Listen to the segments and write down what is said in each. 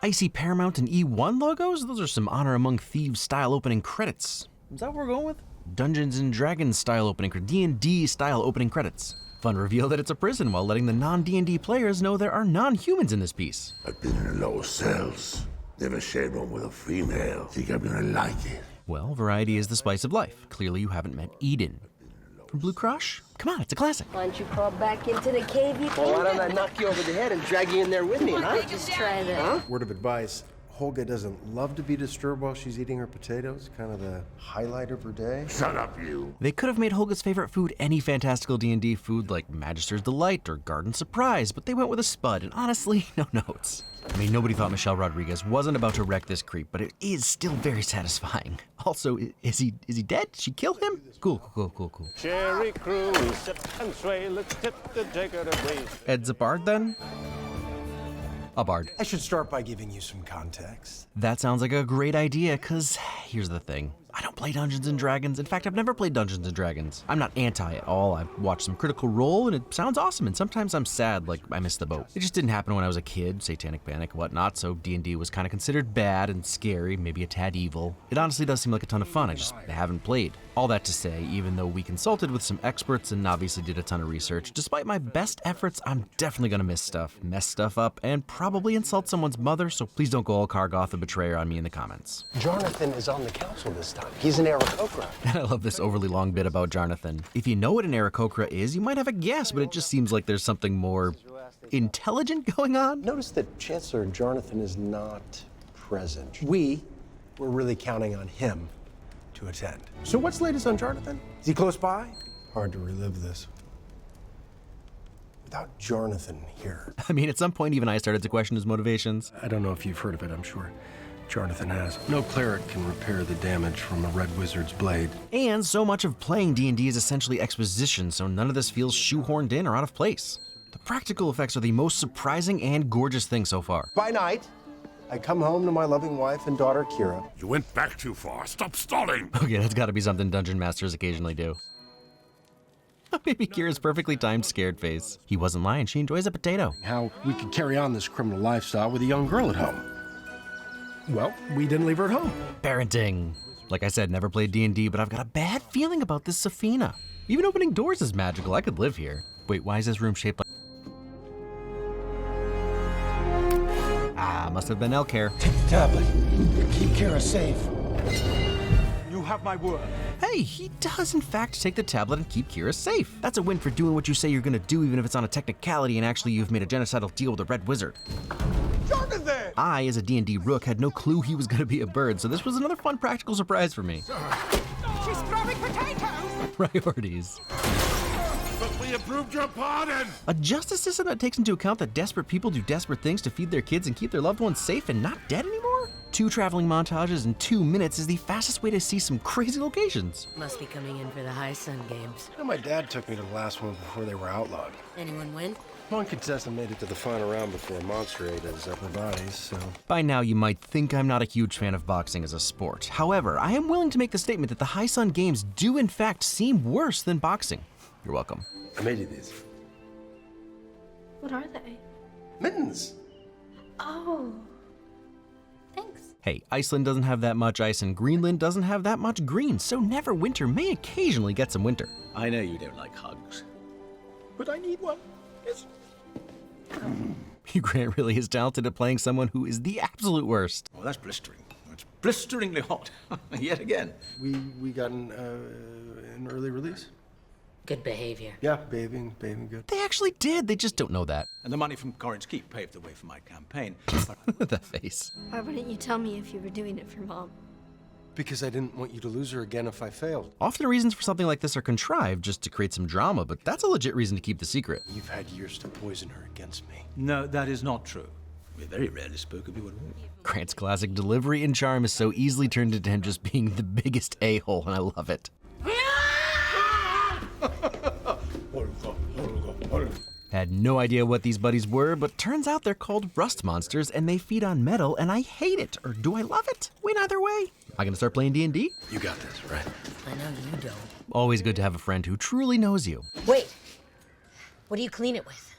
Icy Paramount and E1 logos? Those are some Honor Among Thieves style opening credits. Is that what we're going with? Dungeons and Dragons style opening credits. D&D style opening credits. Fun reveal that it's a prison while letting the non-D&D players know there are non-humans in this piece. I've been in low cells. Never shared one with a female. Think I'm gonna like it. Well, variety is the spice of life. Clearly you haven't met Eden. From Blue Crush? Come on, it's a classic. Why don't you crawl back into the cave you Well, why don't I knock you over the head and drag you in there with me, huh? Just try that. Huh? Word of advice, Holga doesn't love to be disturbed while she's eating her potatoes. Kind of the highlight of her day. Shut up, you. They could have made Holga's favorite food any fantastical D&D food like Magister's Delight or Garden Surprise, but they went with a spud, and honestly, no notes. I mean, nobody thought Michelle Rodriguez wasn't about to wreck this creep, but it is still very satisfying. Also, is he dead? Did she kill him? Cool. Cherry cruise, sip and sway, let's tip the digger to breeze. Ed's a bard then? A bard. I should start by giving you some context. That sounds like a great idea, cause here's the thing. I don't play Dungeons and Dragons. In fact, I've never played Dungeons and Dragons. I'm not anti at all. I've watched some Critical Role and it sounds awesome, and sometimes I'm sad like I missed the boat. It just didn't happen when I was a kid, Satanic Panic, whatnot, so D&D was kind of considered bad and scary, maybe a tad evil. It honestly does seem like a ton of fun, I just haven't played. All that to say, even though we consulted with some experts and obviously did a ton of research, despite my best efforts, I'm definitely gonna miss stuff, mess stuff up, and probably insult someone's mother, so please don't go all Kargoth the Betrayer on me in the comments. Jonathan is on the council this time. He's an Aarakocra. And I love this overly long bit about Jonathan. If you know what an Aarakocra is, you might have a guess, but it just seems like there's something more intelligent going on. Notice that Chancellor Jonathan is not present. We were really counting on him to attend. So what's latest on Jonathan? Is he close by? Hard to relive this without Jonathan here. I mean, at some point, even I started to question his motivations. I don't know if you've heard of it, I'm sure Jonathan has. No cleric can repair the damage from a red wizard's blade. And so much of playing D&D is essentially exposition, so none of this feels shoehorned in or out of place. The practical effects are the most surprising and gorgeous thing so far. By night, I come home to my loving wife and daughter, Kira. You went back too far. Stop stalling. Okay, that's gotta be something Dungeon Masters occasionally do. Maybe Kira's perfectly timed scared face. He wasn't lying, she enjoys a potato. How we could carry on this criminal lifestyle with a young girl at home. Well, we didn't leave her at home. Parenting. Like I said, never played D&D, but I've got a bad feeling about this Safina. Even opening doors is magical, I could live here. Wait, why is this room shaped like... Ah, must have been Elcare. Take the tablet. Keep Kira safe. You have my word. Hey, he does in fact take the tablet and keep Kira safe. That's a win for doing what you say you're gonna do, even if it's on a technicality and actually you've made a genocidal deal with a red wizard. Jonathan! I, as a D&D rook, had no clue he was gonna be a bird, so this was another fun practical surprise for me. She's throwing potatoes! Priorities. But we approved your pardon. A justice system that takes into account that desperate people do desperate things to feed their kids and keep their loved ones safe and not dead anymore? 2 traveling montages in 2 minutes is the fastest way to see some crazy locations. Must be coming in for the High Sun Games. You know, my dad took me to the last one before they were outlawed. Anyone win? One contestant made it to the final round before a monster ate his upper bodies, so... By now, you might think I'm not a huge fan of boxing as a sport. However, I am willing to make the statement that the High Sun Games do in fact seem worse than boxing. You're welcome. I made you these. What are they? Mittens! Oh. Thanks. Hey, Iceland doesn't have that much ice and Greenland doesn't have that much green, so Neverwinter may occasionally get some winter. I know you don't like hugs, but I need one. Yes. Hugh Grant really is talented at playing someone who is the absolute worst. Oh, that's blistering. That's blisteringly hot. Yet again. We got an early release? Good behavior. Yeah, bathing good. They actually did, they just don't know that. And the money from Corin's Keep paved the way for my campaign. The face. Why wouldn't you tell me if you were doing it for Mom? Because I didn't want you to lose her again if I failed. Often reasons for something like this are contrived just to create some drama, but that's a legit reason to keep the secret. You've had years to poison her against me. No, that is not true. We very rarely spoke of you at all. Grant's classic delivery and charm is so easily turned into him just being the biggest a-hole, and I love it. Had no idea what these buddies were, but turns out they're called rust monsters and they feed on metal, and I hate it. Or do I love it? Win either way. Am I gonna start playing D&D? You got this, right? I know you don't. Always good to have a friend who truly knows you. Wait. What do you clean it with?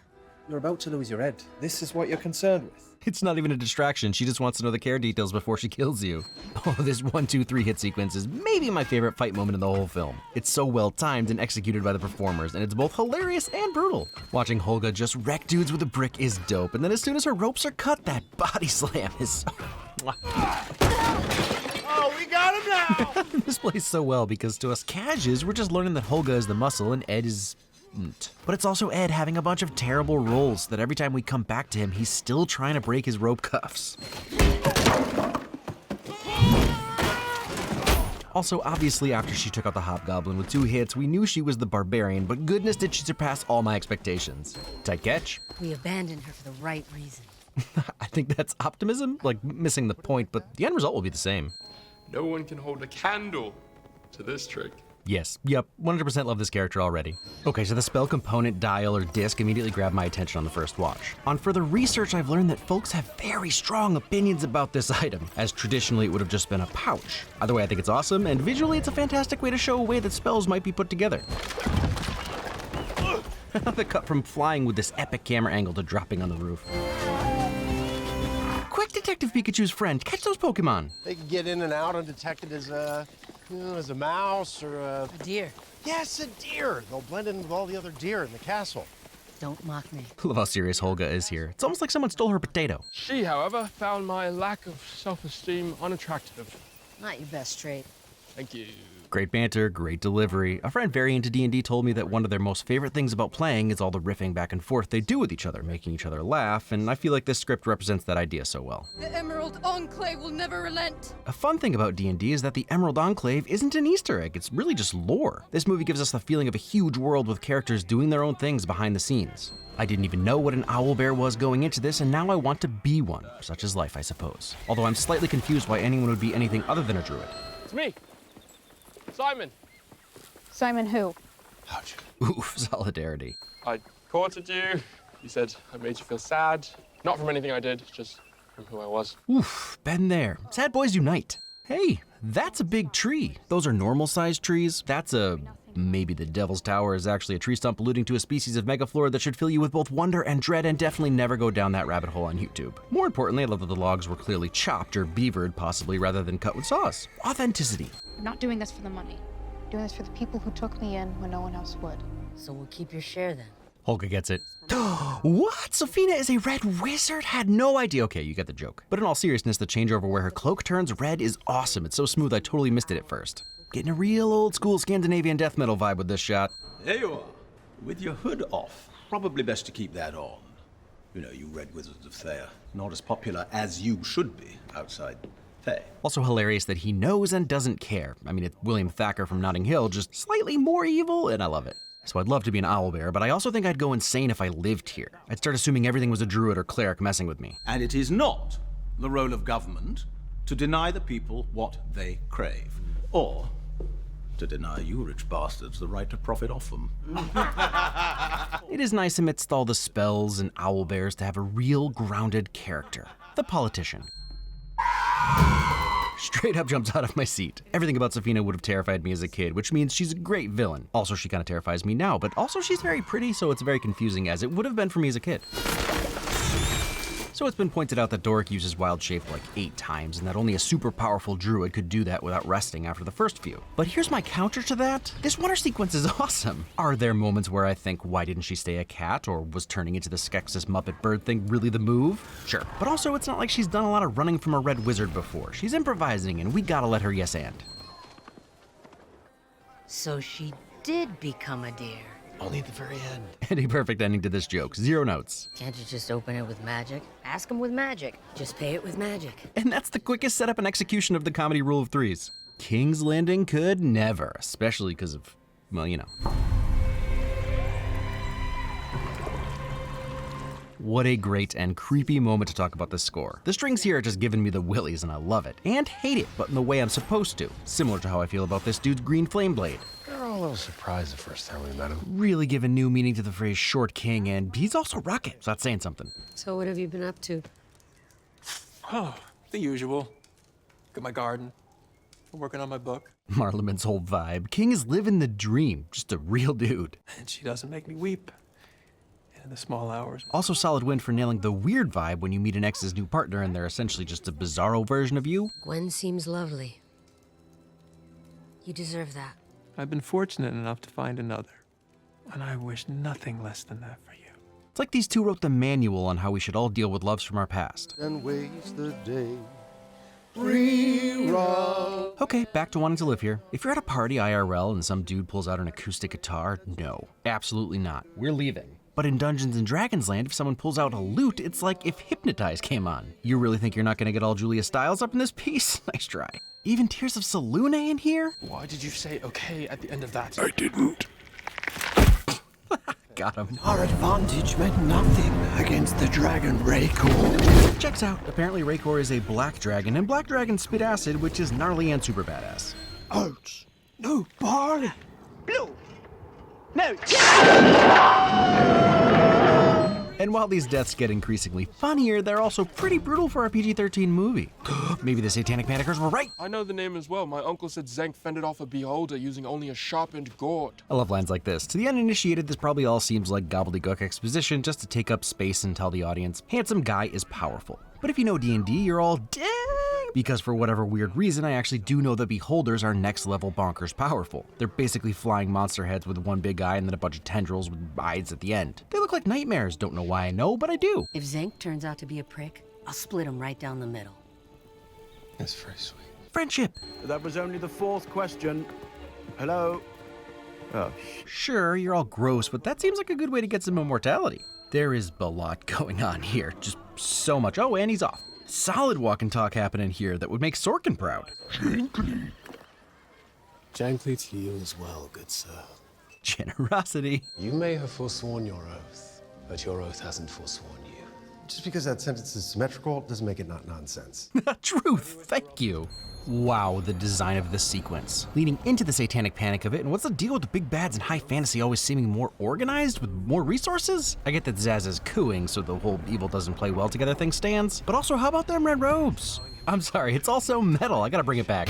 You're about to lose your head. This is what you're concerned with. It's not even a distraction. She just wants to know the care details before she kills you. Oh, this 1, 2, 3 hit sequence is maybe my favorite fight moment in the whole film. It's so well timed and executed by the performers, and it's both hilarious and brutal. Watching Holga just wreck dudes with a brick is dope, and then as soon as her ropes are cut, that body slam is so... Oh, we got him now! This plays so well because to us Cages, we're just learning that Holga is the muscle and Ed is... But it's also Ed having a bunch of terrible rolls that every time we come back to him, he's still trying to break his rope cuffs. Also, obviously, after she took out the Hobgoblin with 2 hits, we knew she was the Barbarian, but goodness did she surpass all my expectations. Tight catch? We abandoned her for the right reason. I think that's optimism, like missing the point, but the end result will be the same. No one can hold a candle to this trick. Yes, yep, 100% love this character already. Okay, so the spell component, dial, or disc immediately grabbed my attention on the first watch. On further research, I've learned that folks have very strong opinions about this item, as traditionally it would have just been a pouch. Either way, I think it's awesome, and visually it's a fantastic way to show a way that spells might be put together. The cut from flying with this epic camera angle to dropping on the roof. Quick, Detective Pikachu's friend, catch those Pokemon! They can get in and out undetected as a mouse or A deer. Yes, a deer. They'll blend in with all the other deer in the castle. Don't mock me. Love how serious Holga is here. It's almost like someone stole her potato. She, however, found my lack of self-esteem unattractive. Not your best trait. Thank you. Great banter, great delivery. A friend very into D&D told me that one of their most favorite things about playing is all the riffing back and forth they do with each other, making each other laugh, and I feel like this script represents that idea so well. The Emerald Enclave will never relent. A fun thing about D&D is that the Emerald Enclave isn't an Easter egg, it's really just lore. This movie gives us the feeling of a huge world with characters doing their own things behind the scenes. I didn't even know what an owlbear was going into this, and now I want to be one. Such is life, I suppose. Although I'm slightly confused why anyone would be anything other than a druid. It's me, Simon. Simon who? Ouch. Oof, solidarity. I courted you. You said I made you feel sad. Not from anything I did, just from who I was. Oof, been there. Sad boys unite. Hey, that's a big tree. Those are normal-sized trees. That's maybe the Devil's Tower is actually a tree stump alluding to a species of megaflora that should fill you with both wonder and dread, and definitely never go down that rabbit hole on YouTube. More importantly, I love that the logs were clearly chopped or beavered, possibly, rather than cut with saws. Authenticity. I'm not doing this for the money. I'm doing this for the people who took me in when no one else would. So we'll keep your share then. Holga gets it. What? Sophina is a red wizard? Had no idea. Okay, you get the joke. But in all seriousness, the changeover where her cloak turns red is awesome. It's so smooth I totally missed it at first. Getting a real old school Scandinavian death metal vibe with this shot. There you are, with your hood off. Probably best to keep that on. You know, you red wizards of Thea, not as popular as you should be outside Thea. Also hilarious that he knows and doesn't care. I mean, it's William Thacker from Notting Hill, just slightly more evil, and I love it. So I'd love to be an owlbear, but I also think I'd go insane if I lived here. I'd start assuming everything was a druid or cleric messing with me. And it is not the role of government to deny the people what they crave, or to deny you rich bastards the right to profit off them. It is nice amidst all the spells and owlbears to have a real grounded character. The politician. Straight up jumps out of my seat. Everything about Sophina would have terrified me as a kid, which means she's a great villain. Also, she kind of terrifies me now, but also she's very pretty, so it's very confusing as it would have been for me as a kid. So it's been pointed out that Doric uses wild shape like 8 times, and that only a super powerful druid could do that without resting after the first few. But here's my counter to that. This water sequence is awesome. Are there moments where I think, why didn't she stay a cat, or was turning into the Skeksis Muppet bird thing really the move? Sure. But also, it's not like she's done a lot of running from a red wizard before. She's improvising, and we gotta let her yes and. So she did become a deer. Only at the very end. And a perfect ending to this joke. 0 notes. Can't you just open it with magic? Ask him with magic. Just pay it with magic. And that's the quickest setup and execution of the comedy rule of 3s. King's Landing could never, especially because of, well, you know. What a great and creepy moment to talk about this score. The strings here are just giving me the willies and I love it. And hate it, but in the way I'm supposed to. Similar to how I feel about this dude's green flame blade. We were all a little surprised the first time we met him. Really giving new meaning to the phrase short king, and he's also Rocket, so that's saying something. So what have you been up to? Oh, the usual. Got my garden. I'm working on my book. Marleman's whole vibe. King is living the dream, just a real dude. And she doesn't make me weep. in the small hours. Also solid win for nailing the weird vibe when you meet an ex's new partner and they're essentially just a bizarro version of you. Gwen seems lovely. You deserve that. I've been fortunate enough to find another, and I wish nothing less than that for you. It's like these two wrote the manual on how we should all deal with loves from our past. And waste the day. Rerun. Okay, back to wanting to live here. If you're at a party IRL and some dude pulls out an acoustic guitar, no, absolutely not. We're leaving. But in Dungeons & Dragons land, if someone pulls out a lute, it's like if Hypnotize came on. You really think you're not gonna get all Julia Stiles up in this piece? Nice try. Even Tears of Selune in here? Why did you say okay at the end of that? I didn't. Got him. Our advantage meant nothing against the dragon Raycor. Checks out. Apparently Raycor is a black dragon, and black dragons spit acid, which is gnarly and super badass. Oats. No barley. Blue. No. And while these deaths get increasingly funnier, they're also pretty brutal for a PG-13 movie. Maybe the Satanic Panickers were right. I know the name as well. My uncle said Xenk fended off a beholder using only a sharpened gourd. I love lines like this. To the uninitiated, this probably all seems like gobbledygook exposition just to take up space and tell the audience, handsome guy is powerful. But if you know D&D, you're all dang, because for whatever weird reason, I actually do know that beholders are next level bonkers powerful. They're basically flying monster heads with one big eye and then a bunch of tendrils with eyes at the end. They look like nightmares. Don't know why I know, but I do. If Xenk turns out to be a prick, I'll split him right down the middle. That's very sweet. Friendship. That was only the fourth question. Hello? Oh, Sure, you're all gross, but that seems like a good way to get some immortality. There is a lot going on here. Just so much. Oh, and he's off. Solid walk and talk happening here that would make Sorkin proud. Gently to you as well, good sir. Generosity. You may have forsworn your oath, but your oath hasn't forsworn you. Just because that sentence is symmetrical doesn't make it not nonsense. Truth, thank you. Wow, the design of this sequence. Leading into the satanic panic of it, and what's the deal with the big bads in high fantasy always seeming more organized with more resources? I get that Zaz is cooing, so the whole evil doesn't play well together thing stands. But also, how about them red robes? I'm sorry, it's also metal. I gotta bring it back.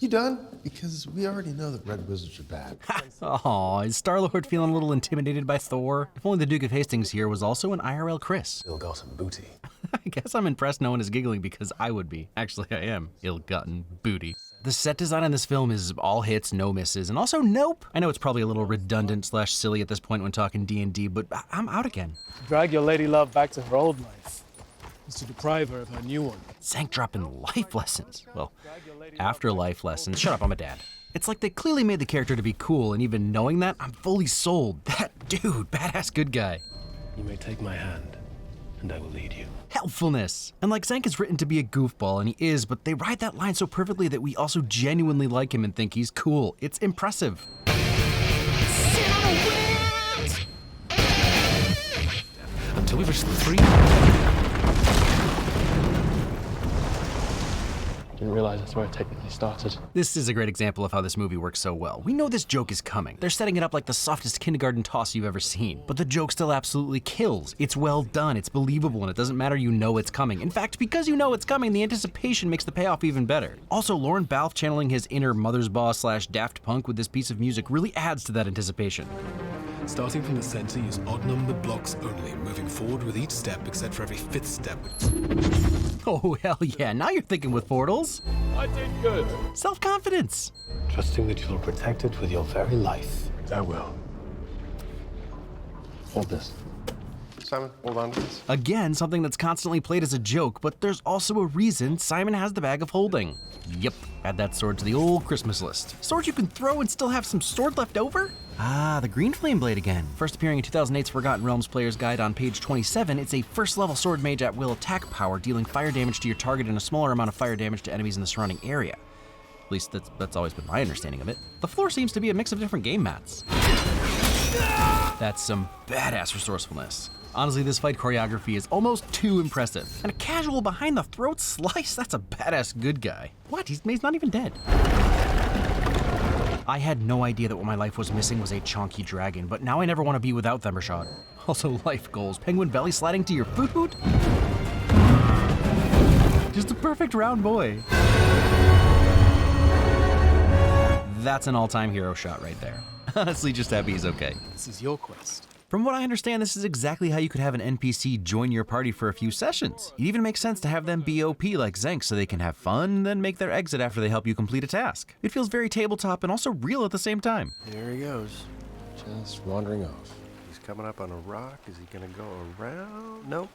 You done? Because we already know that red wizards are bad. Aw, is Star-Lord feeling a little intimidated by Thor? If only the Duke of Hastings here was also an IRL Chris. Ill-gotten booty. I guess I'm impressed no one is giggling because I would be. Actually, I am. Ill-gotten booty. The set design on this film is all hits, no misses, and also nope. I know it's probably a little redundant / silly at this point when talking D&D, but I'm out again. To drag your lady love back to her old life is to deprive her of her new one. Xenk dropping life lessons. Well, afterlife lessons. Shut up, I'm a dad. It's like they clearly made the character to be cool, and even knowing that, I'm fully sold. That dude, badass good guy. You may take my hand, and I will lead you. Helpfulness. And like Xenk is written to be a goofball, and he is, but they ride that line so perfectly that we also genuinely like him and think he's cool. It's impressive. CinemaWins! Until we reach the 3. Didn't realize that's where it technically started. This is a great example of how this movie works so well. We know this joke is coming. They're setting it up like the softest kindergarten toss you've ever seen. But the joke still absolutely kills. It's well done, it's believable, and it doesn't matter, you know it's coming. In fact, because you know it's coming, the anticipation makes the payoff even better. Also, Lauren Balfe channeling his inner mother's boss / Daft Punk with this piece of music really adds to that anticipation. Starting from the center, use odd-numbered blocks only, moving forward with each step except for every 5th step. Oh, hell yeah, now you're thinking with portals. I did good. Self-confidence. Trusting that you will protect it with your very life. I will. Hold this. Simon, hold on to this. Again, something that's constantly played as a joke, but there's also a reason Simon has the bag of holding. Yep, add that sword to the old Christmas list. Sword you can throw and still have some sword left over? Ah, the Green Flame Blade again. First appearing in 2008's Forgotten Realms Player's Guide on page 27, it's a first-level sword mage at will attack power, dealing fire damage to your target and a smaller amount of fire damage to enemies in the surrounding area. At least that's always been my understanding of it. The floor seems to be a mix of different game mats. That's some badass resourcefulness. Honestly, this fight choreography is almost too impressive. And a casual behind-the-throat slice, that's a badass good guy. What? He's not even dead. I had no idea that what my life was missing was a chonky dragon, but now I never want to be without them, Rashad. Also, life goals. Penguin belly sliding to your food? Just a perfect round boy. That's an all-time hero shot right there. Honestly, just happy he's okay. This is your quest. From what I understand, this is exactly how you could have an NPC join your party for a few sessions. It even makes sense to have them be OP like Xenk so they can have fun and then make their exit after they help you complete a task. It feels very tabletop and also real at the same time. There he goes, just wandering off. He's coming up on a rock. Is he gonna go around? Nope.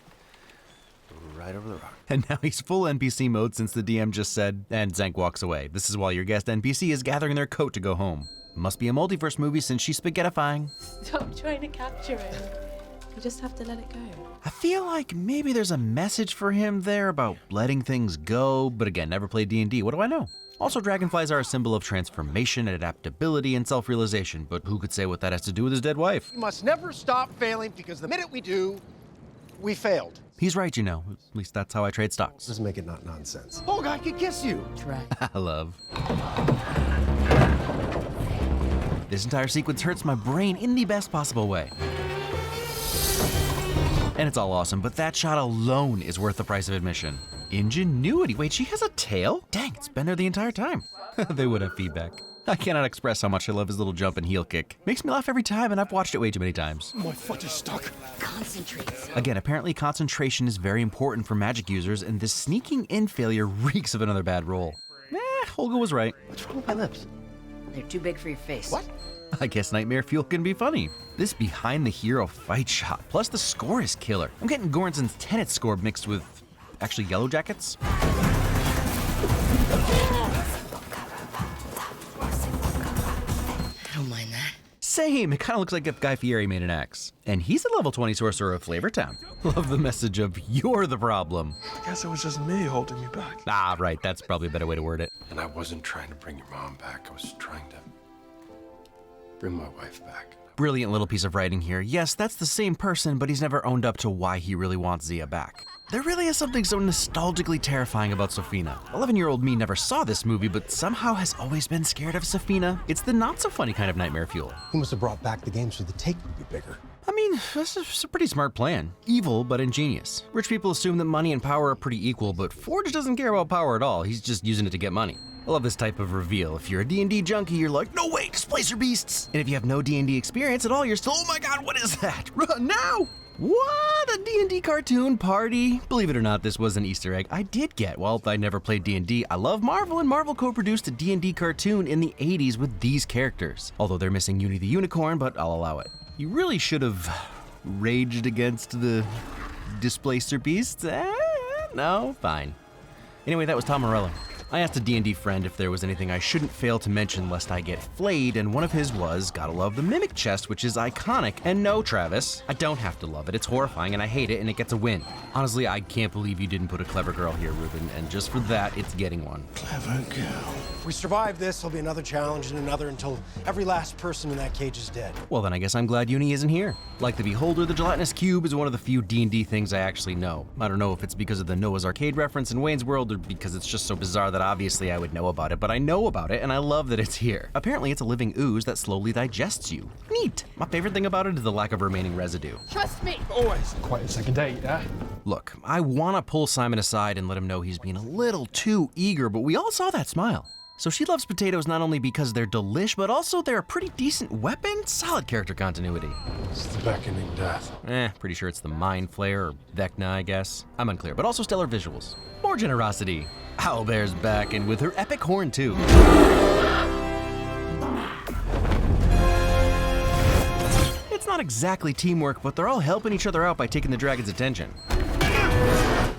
Right over the rock. And now he's full NPC mode since the DM just said, and Xenk walks away. This is while your guest NPC is gathering their coat to go home. Must be a multiverse movie since she's spaghettifying. Stop trying to capture him. You just have to let it go. I feel like maybe there's a message for him there about letting things go, but again, never played D&D, what do I know? Also, dragonflies are a symbol of transformation, adaptability, and self-realization, but who could say what that has to do with his dead wife? We must never stop failing because the minute we do, we failed. He's right, you know. At least that's how I trade stocks. Just make it not nonsense. Oh, God could kiss you. Try. I love. This entire sequence hurts my brain in the best possible way. And it's all awesome, but that shot alone is worth the price of admission. Ingenuity. Wait, she has a tail? Dang, it's been there the entire time. They would have feedback. I cannot express how much I love his little jump and heel kick. Makes me laugh every time, and I've watched it way too many times. My foot is stuck. Concentrate. Again, apparently concentration is very important for magic users, and this sneaking in failure reeks of another bad roll. Holga was right. What's wrong with my lips? They're too big for your face. What? I guess Nightmare Fuel can be funny. This behind the hero fight shot, plus the score is killer. I'm getting Goranson's Tenet score mixed with, actually, Yellow Jackets. I don't mind that. Same, it kind of looks like if Guy Fieri made an axe. And he's a level 20 sorcerer of Flavortown. Love the message of, you're the problem. I guess it was just me holding you back. Ah, right, that's probably a better way to word it. And I wasn't trying to bring your mom back. I was trying to bring my wife back. Brilliant little piece of writing here. Yes, that's the same person, but he's never owned up to why he really wants Zia back. There really is something so nostalgically terrifying about Sofina. 11-year-old me never saw this movie, but somehow has always been scared of Sofina. It's the not-so-funny kind of nightmare fuel. He must have brought back the game so the take would be bigger. I mean, this is a pretty smart plan. Evil, but ingenious. Rich people assume that money and power are pretty equal, but Forge doesn't care about power at all. He's just using it to get money. I love this type of reveal. If you're a D&D junkie, you're like, no way, displacer beasts! And if you have no D&D experience at all, you're still, oh my god, what is that? Run now! What? A D&D cartoon party? Believe it or not, this was an Easter egg I did get. While I never played D&D, I love Marvel, and Marvel co-produced a D&D cartoon in the 80s with these characters. Although they're missing Uni the Unicorn, but I'll allow it. You really should have raged against the displacer beasts? No? Fine. Anyway, that was Tom Morello. I asked a D&D friend if there was anything I shouldn't fail to mention lest I get flayed, and one of his was, gotta love the mimic chest, which is iconic. And no, Travis, I don't have to love it. It's horrifying and I hate it, and it gets a win. Honestly, I can't believe you didn't put a clever girl here, Ruben, and just for that, it's getting one. Clever girl. If we survive this, there'll be another challenge and another until every last person in that cage is dead. Well, then I guess I'm glad Uni isn't here. Like the Beholder, the gelatinous cube is one of the few D&D things I actually know. I don't know if it's because of the Noah's Arcade reference in Wayne's World or because it's just so bizarre that obviously I would know about it, but I know about it and I love that it's here. Apparently it's a living ooze that slowly digests you. Neat. My favorite thing about it is the lack of remaining residue. Trust me. Always. Quite a second date, eh? Look, I want to pull Simon aside and let him know he's being a little too eager, but we all saw that smile. So she loves potatoes not only because they're delish, but also they're a pretty decent weapon. Solid character continuity. It's the beckoning death. Pretty sure it's the Mind Flayer or Vecna, I guess. I'm unclear, but also stellar visuals. More generosity. Owlbear's back, and with her epic horn, too. It's not exactly teamwork, but they're all helping each other out by taking the dragon's attention.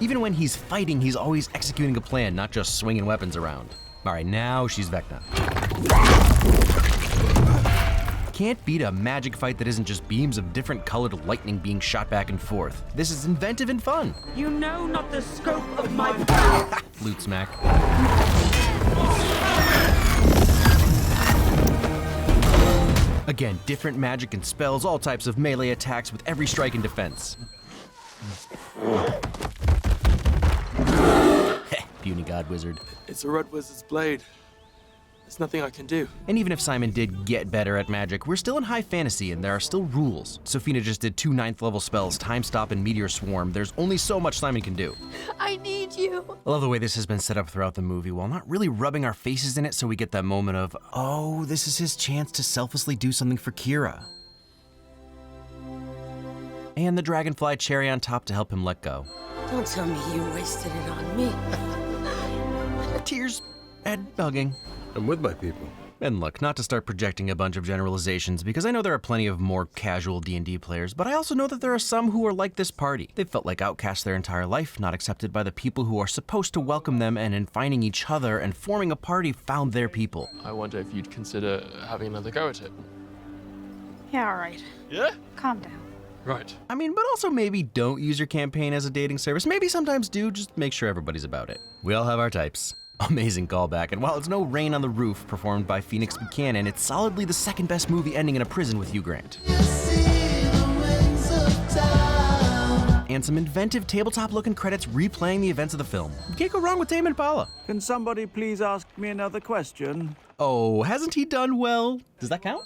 Even when he's fighting, he's always executing a plan, not just swinging weapons around. All right, now she's Vecna. Can't beat a magic fight that isn't just beams of different colored lightning being shot back and forth. This is inventive and fun. You know not the scope of my Loot smack. Again, different magic and spells, all types of melee attacks with every strike and defense. Puny god wizard. It's a red wizard's blade. There's nothing I can do. And even if Simon did get better at magic, we're still in high fantasy and there are still rules. Sophina just did 2 9th level spells, Time Stop and Meteor Swarm. There's only so much Simon can do. I need you. I love the way this has been set up throughout the movie, while not really rubbing our faces in it, so we get that moment of, oh, this is his chance to selflessly do something for Kira. And the dragonfly cherry on top to help him let go. Don't tell me you wasted it on me. Tears and hugging. I'm with my people. And look, not to start projecting a bunch of generalizations, because I know there are plenty of more casual D&D players, but I also know that there are some who are like this party. They've felt like outcasts their entire life, not accepted by the people who are supposed to welcome them, and in finding each other and forming a party, found their people. I wonder if you'd consider having another go at it. Yeah, all right. Yeah? Calm down. Right. I mean, but also maybe don't use your campaign as a dating service. Maybe sometimes do, just make sure everybody's about it. We all have our types. Amazing callback, and while it's no Rain on the Roof performed by Phoenix Buchanan, it's solidly the second best movie ending in a prison with Hugh Grant. And some inventive tabletop-looking credits replaying the events of the film. You can't go wrong with Tame Impala. Can somebody please ask me another question? Oh, hasn't he done well? Does that count?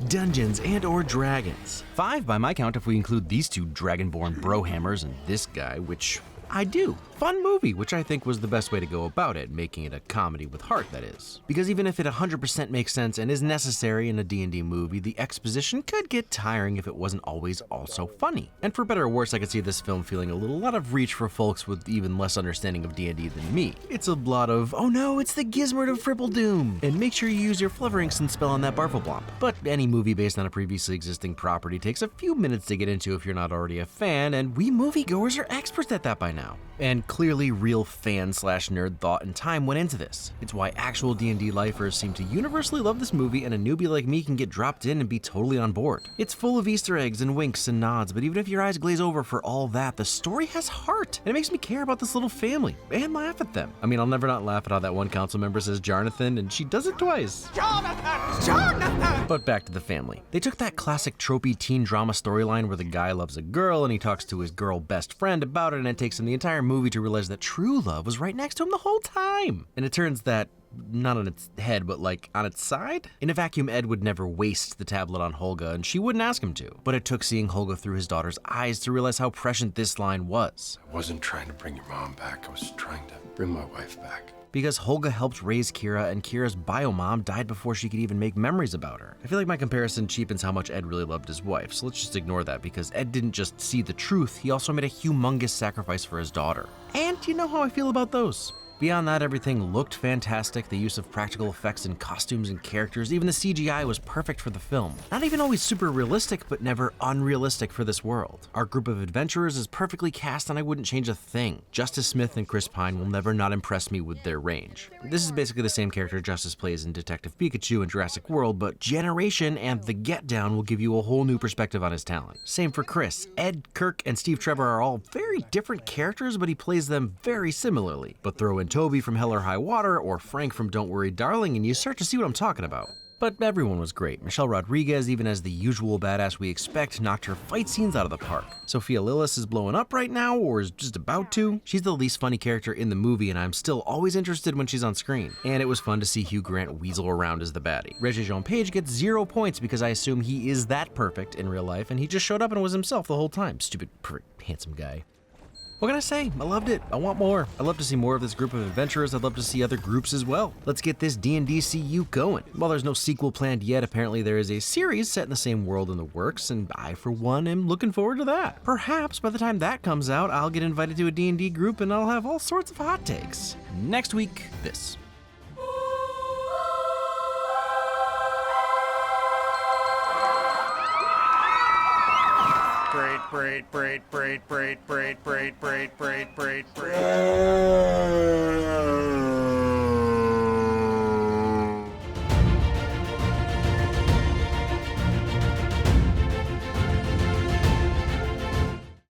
Dungeons and or Dragons. 5 by my count if we include these 2 Dragonborn brohammers and this guy, which I do. Fun movie, which I think was the best way to go about it, making it a comedy with heart, that is. Because even if it 100% makes sense and is necessary in a D&D movie, the exposition could get tiring if it wasn't always also funny. And for better or worse, I could see this film feeling a little out of reach for folks with even less understanding of D&D than me. It's a lot of, oh no, it's the Gizmord of Fribble Doom, and make sure you use your Fluveringston spell on that Barfleblomp. But any movie based on a previously existing property takes a few minutes to get into if you're not already a fan, and we moviegoers are experts at that by now. And clearly real fan/nerd thought and time went into this. It's why actual D&D lifers seem to universally love this movie, and a newbie like me can get dropped in and be totally on board. It's full of Easter eggs and winks and nods, but even if your eyes glaze over for all that, the story has heart, and it makes me care about this little family, and laugh at them. I mean, I'll never not laugh at how that one council member says Jarnathan, and she does it twice. Jonathan! Jonathan! But back to the family. They took that classic tropey teen drama storyline where the guy loves a girl and he talks to his girl best friend about it, and it takes him the entire movie to realize that true love was right next to him the whole time. And it turns that, not on its head, but like on its side? In a vacuum, Ed would never waste the tablet on Holga, and she wouldn't ask him to. But it took seeing Holga through his daughter's eyes to realize how prescient this line was. I wasn't trying to bring your mom back. I was trying to bring my wife back. Because Holga helped raise Kira, and Kira's bio-mom died before she could even make memories about her. I feel like my comparison cheapens how much Ed really loved his wife, so let's just ignore that, because Ed didn't just see the truth, he also made a humongous sacrifice for his daughter. And you know how I feel about those. Beyond that, everything looked fantastic. The use of practical effects and costumes and characters, even the CGI was perfect for the film. Not even always super realistic, but never unrealistic for this world. Our group of adventurers is perfectly cast, and I wouldn't change a thing. Justice Smith and Chris Pine will never not impress me with their range. This is basically the same character Justice plays in Detective Pikachu and Jurassic World, but Generation and The Get Down will give you a whole new perspective on his talent. Same for Chris. Ed, Kirk, and Steve Trevor are all very different characters, but he plays them very similarly. But throw in Toby from Hell or High Water or Frank from Don't Worry Darling, and you start to see what I'm talking about. But everyone was great. Michelle Rodriguez, even as the usual badass we expect, knocked her fight scenes out of the park. Sophia Lillis is blowing up right now, or is just about to. She's the least funny character in the movie, and I'm still always interested when she's on screen. And it was fun to see Hugh Grant weasel around as the baddie. Regé-Jean Page gets 0 points because I assume he is that perfect in real life, and he just showed up and was himself the whole time. Stupid, perfect, handsome guy. What can I say? I loved it. I want more. I'd love to see more of this group of adventurers. I'd love to see other groups as well. Let's get this D&D CU going. While there's no sequel planned yet, apparently there is a series set in the same world in the works, and I, for one, am looking forward to that. Perhaps by the time that comes out, I'll get invited to a D&D group and I'll have all sorts of hot takes. Next week, this. Braid, braid, braid, braid, braid, braid, braid, braid, braid, braid, braid.